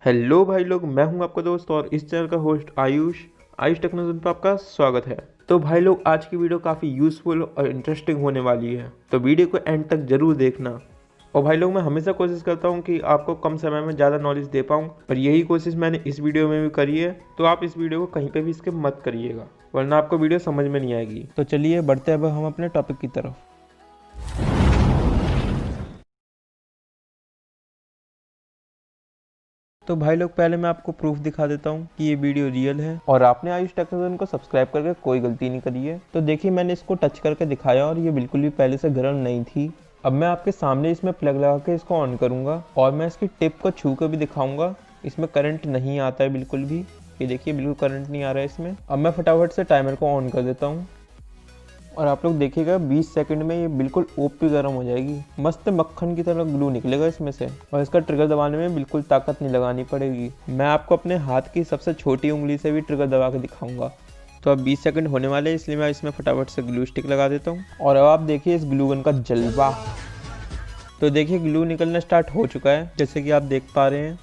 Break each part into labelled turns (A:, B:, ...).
A: Hello भाई लोग, मैं हूं आपका दोस्त और इस चैनल का होस्ट आयुष टेक्नोलॉजी पर आपका स्वागत है। तो भाई लोग, आज की वीडियो काफ़ी यूज़फुल और इंटरेस्टिंग होने वाली है, तो वीडियो को एंड तक जरूर देखना। और भाई लोग, मैं हमेशा कोशिश करता हूं कि आपको कम समय में ज़्यादा नॉलेज दे पाऊं, और यही कोशिश मैंने इस वीडियो में भी करी है। तो आप इस वीडियो को कहीं पर भी स्किप मत करिएगा, वरना आपको वीडियो समझ में नहीं आएगी। तो चलिए बढ़ते अब हम अपने टॉपिक की तरफ। तो भाई लोग, पहले मैं आपको प्रूफ दिखा देता हूँ कि ये वीडियो रियल है और आपने आयुष टेक्नोलॉजी को सब्सक्राइब करके कोई गलती नहीं करी है। तो देखिए, मैंने इसको टच करके दिखाया और ये बिल्कुल भी पहले से गर्म नहीं थी। अब मैं आपके सामने इसमें प्लग लगा के इसको ऑन करूँगा और मैं इसकी टिप को छू कर भी दिखाऊंगा। इसमें करंट नहीं आता है बिल्कुल भी। ये देखिए, बिल्कुल करंट नहीं आ रहा है इसमें। अब मैं फटाफट से टाइमर को ऑन कर देता हूँ और आप लोग देखिएगा 20 सेकंड में ये बिल्कुल ओपी गर्म हो जाएगी। मस्त मक्खन की तरह ग्लू निकलेगा इसमें से, और इसका ट्रिगर दबाने में बिल्कुल ताकत नहीं लगानी पड़ेगी। मैं आपको अपने हाथ की सबसे छोटी उंगली से भी ट्रिगर दबा के दिखाऊंगा। तो अब 20 सेकंड होने वाले हैं, इसलिए मैं इसमें फटाफट से ग्लू स्टिक लगा देता हूँ। और अब आप देखिए इस ग्लू गन का जलवा। तो देखिए, ग्लू निकलना स्टार्ट हो चुका है, जैसे कि आप देख पा रहे हैं।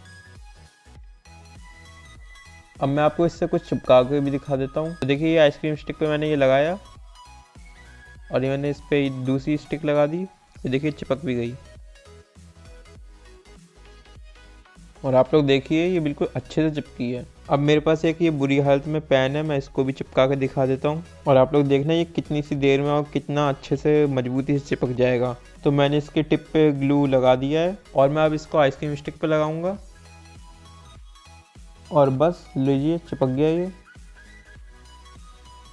A: अब मैं आपको इससे कुछ चिपका के भी दिखा देता हूँ। तो देखिए, ये आइसक्रीम स्टिक पे मैंने ये लगाया और ये मैंने इस पे दूसरी स्टिक लगा दी। ये देखिए, चिपक भी गई। और आप लोग देखिए, ये बिल्कुल अच्छे से चिपकी है। अब मेरे पास एक ये बुरी हालत में पेन है, मैं इसको भी चिपका के दिखा देता हूँ। और आप लोग देखना ये कितनी सी देर में और कितना अच्छे से मजबूती से चिपक जाएगा। तो मैंने इसके टिप पे ग्लू लगा दिया है और मैं अब इसको आइसक्रीम स्टिक पे लगाऊंगा और बस लीजिए, चिपक गया ये।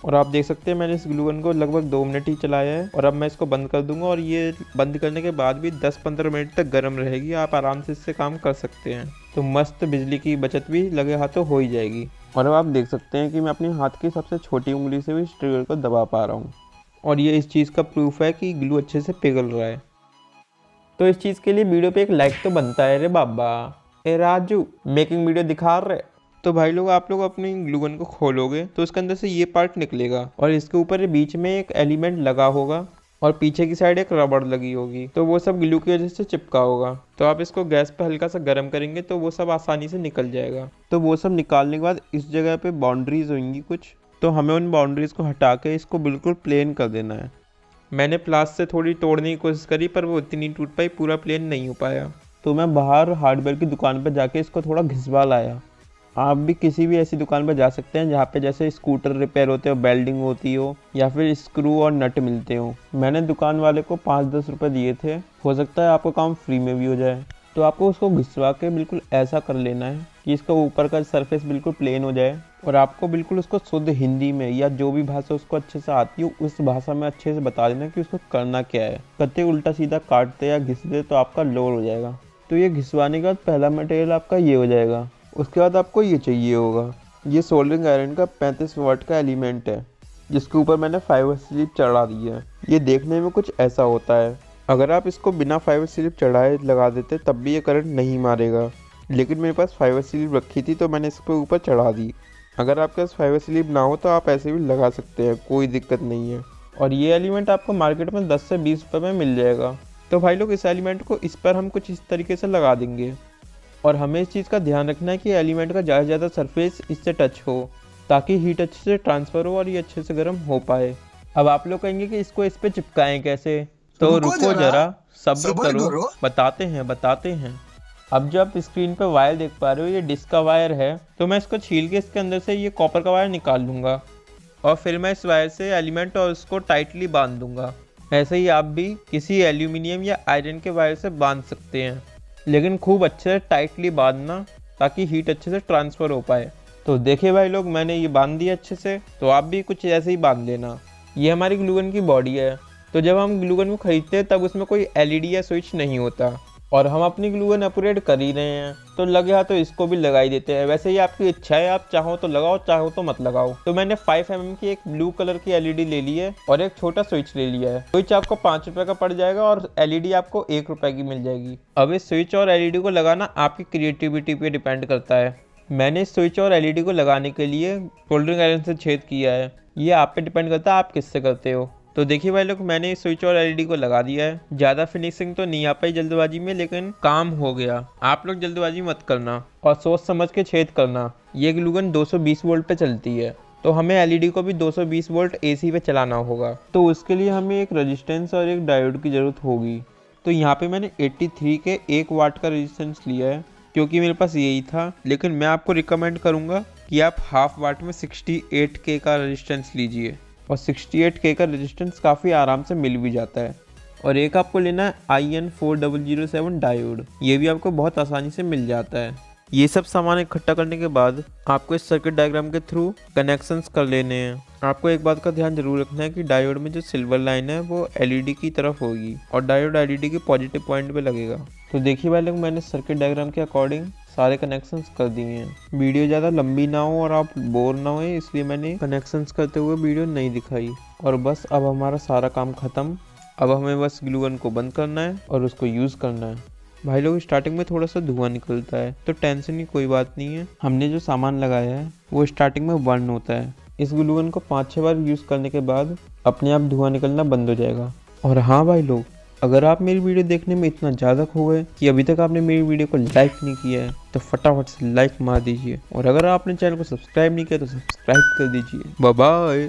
A: और आप देख सकते हैं मैंने इस ग्लू गन को लगभग 2 मिनट ही चलाया है। और अब मैं इसको बंद कर दूंगा और ये बंद करने के बाद भी 10-15 मिनट तक गर्म रहेगी। आप आराम से इससे काम कर सकते हैं। तो मस्त बिजली की बचत भी लगे हाथों हो ही जाएगी। और अब आप देख सकते हैं कि मैं अपनी हाथ की सबसे छोटी उंगली से भी इस ट्रिगर को दबा पा रहा हूँ, और ये इस चीज़ का प्रूफ है कि ग्लू अच्छे से पिघल रहा है। तो इस चीज़ के लिए वीडियो पे एक लाइक तो बनता है रे बाबा। ए राजू, मेकिंग वीडियो दिखा रहे। तो भाई लोग, आप लोग अपनी ग्लू गन को खोलोगे तो उसके अंदर से ये पार्ट निकलेगा और इसके ऊपर बीच में एक एलिमेंट लगा होगा और पीछे की साइड एक रबड़ लगी होगी। तो वो सब ग्लू की वजह से चिपका होगा। तो आप इसको गैस पे हल्का सा गर्म करेंगे तो वो सब आसानी से निकल जाएगा। तो वो सब निकालने के बाद इस जगह पे बाउंड्रीज होंगी कुछ, तो हमें उन बाउंड्रीज को हटा के इसको बिल्कुल प्लेन कर देना है। मैंने प्लास से थोड़ी तोड़ने की कोशिश करी, पर वो इतनी टूट पाई, पूरा प्लेन नहीं हो पाया। तो मैं बाहर हार्डवेयर की दुकान पर जाके इसको थोड़ा घिसवा लाया। आप भी किसी भी ऐसी दुकान पर जा सकते हैं जहाँ पे जैसे स्कूटर रिपेयर होते हो, वेल्डिंग होती हो, या फिर स्क्रू और नट मिलते हो। मैंने दुकान वाले को 5-10 रुपये दिए थे। हो सकता है आपका काम फ्री में भी हो जाए। तो आपको उसको घिसवा के बिल्कुल ऐसा कर लेना है कि इसका ऊपर का सरफेस बिल्कुल प्लेन हो जाए। और आपको बिल्कुल उसको शुद्ध हिंदी में या जो भी भाषा उसको अच्छे से आती हो उस भाषा में अच्छे से बता देना कि उसको करना क्या है। कत्ते उल्टा सीधा काटते या घिस दे तो आपका लोड हो जाएगा। तो ये घिसवाने के बाद पहला मटेरियल आपका ये हो जाएगा। उसके बाद आपको ये चाहिए होगा, ये सोल्डरिंग आयरन का 35 वाट का एलिमेंट है, जिसके ऊपर मैंने फाइबर स्लिप चढ़ा दी है। ये देखने में कुछ ऐसा होता है। अगर आप इसको बिना फाइबर स्लिप चढ़ाए लगा देते तब भी ये करंट नहीं मारेगा, लेकिन मेरे पास फाइबर स्लिप रखी थी तो मैंने इसके ऊपर चढ़ा दी। अगर आपके पास फाइबर स्लिप ना हो तो आप ऐसे भी लगा सकते हैं, कोई दिक्कत नहीं है। और ये एलिमेंट आपको मार्केट में 10 से 20 रुपये में मिल जाएगा। तो भाई लोग, इस एलिमेंट को इस पर हम कुछ इस तरीके से लगा देंगे। और हमें इस चीज़ का ध्यान रखना है कि एलिमेंट का ज़्यादा से ज़्यादा सरफेस इससे टच हो, ताकि हीट अच्छे से ट्रांसफ़र हो और ये अच्छे से गर्म हो पाए। अब आप लोग कहेंगे कि इसको इस पे चिपकाएं कैसे, तो रुको जरा, सब्र करो, बताते हैं। अब जो आप स्क्रीन पे वायर देख पा रहे हो, ये डिस्क का वायर है। तो मैं इसको छील के इसके अंदर से ये कॉपर का वायर निकाल लूँगा और फिर मैं इस वायर से एलिमेंट और उसको टाइटली बांध दूँगा। ऐसे ही आप भी किसी एल्यूमिनियम या आयरन के वायर से बांध सकते हैं, लेकिन खूब अच्छे से टाइटली बांधना ताकि हीट अच्छे से ट्रांसफ़र हो पाए। तो देखिए भाई लोग, मैंने ये बांध दिया अच्छे से। तो आप भी कुछ ऐसे ही बांध लेना। ये हमारी ग्लू गन की बॉडी है। तो जब हम ग्लू गन को खरीदते हैं तब उसमें कोई एलईडी या स्विच नहीं होता, और हम अपनी ग्लू गन अपग्रेड कर ही रहे हैं तो लगे हाथ तो इसको भी लगा ही देते हैं। वैसे ही आपकी इच्छा है, आप चाहो तो लगाओ, चाहो तो मत लगाओ। तो मैंने 5 mm की एक ब्लू कलर की एलईडी ले ली है और एक छोटा स्विच ले लिया है। स्विच आपको 5 रुपये का पड़ जाएगा और एलईडी आपको 1 रुपये की मिल जाएगी। अब इस स्विच और एलईडी को लगाना आपकी क्रिएटिविटी पे डिपेंड करता है। मैंने इस स्विच और एलईडी को लगाने के लिए सोल्डरिंग आयरन से छेद किया है। ये आप पे डिपेंड करता है आप किससे करते हो। तो देखिए भाई लोग, मैंने इस स्विच और एलईडी को लगा दिया है। ज़्यादा फिनिशिंग तो नहीं आ पाई जल्दबाजी में, लेकिन काम हो गया। आप लोग जल्दबाजी मत करना और सोच समझ के छेद करना। ये ग्लूगन 220 वोल्ट पे चलती है, तो हमें एलईडी को भी 220 वोल्ट एसी पे चलाना होगा। तो उसके लिए हमें एक रेजिस्टेंस और एक डायोड की ज़रूरत होगी। तो यहाँ पे मैंने 83 के 1 वाट का रेजिस्टेंस लिया है, क्योंकि मेरे पास यही था। लेकिन मैं आपको रिकमेंड करूँगा कि आप हाफ वाट में 68 के का रेजिस्टेंस लीजिए, और 68 के का रेजिस्टेंस काफ़ी आराम से मिल भी जाता है। और एक आपको लेना है IN4007 डायोड, ये भी आपको बहुत आसानी से मिल जाता है। ये सब सामान इकट्ठा करने के बाद आपको इस सर्किट डायग्राम के थ्रू कनेक्शंस कर लेने हैं। आपको एक बात का ध्यान जरूर रखना है कि डायोड में जो सिल्वर लाइन है वो एलईडी की तरफ होगी और डायोड एलईडी के पॉजिटिव पॉइंट पे लगेगा। तो देखिए भाई लोग, मैंने सर्किट डायग्राम के अकॉर्डिंग सारे कनेक्शंस कर दिए हैं। वीडियो ज़्यादा लंबी ना हो और आप बोर ना हो, इसलिए मैंने कनेक्शंस करते हुए वीडियो नहीं दिखाई। और बस अब हमारा सारा काम ख़त्म। अब हमें बस ग्लू गन को बंद करना है और उसको यूज़ करना है। भाई लोग, स्टार्टिंग में थोड़ा सा धुआं निकलता है, तो टेंशन की कोई बात नहीं है। हमने जो सामान लगाया है वो स्टार्टिंग में बर्न होता है। इस ग्लू गन को 5-6 बार यूज़ करने के बाद अपने आप धुआं निकलना बंद हो जाएगा। और हाँ भाई लोग, अगर आप मेरी वीडियो देखने में इतना ज़्यादा खो गए कि अभी तक आपने मेरी वीडियो को लाइक नहीं किया है, तो फटाफट से लाइक मार दीजिए। और अगर आपने चैनल को सब्सक्राइब नहीं किया तो सब्सक्राइब कर दीजिए। Bye bye.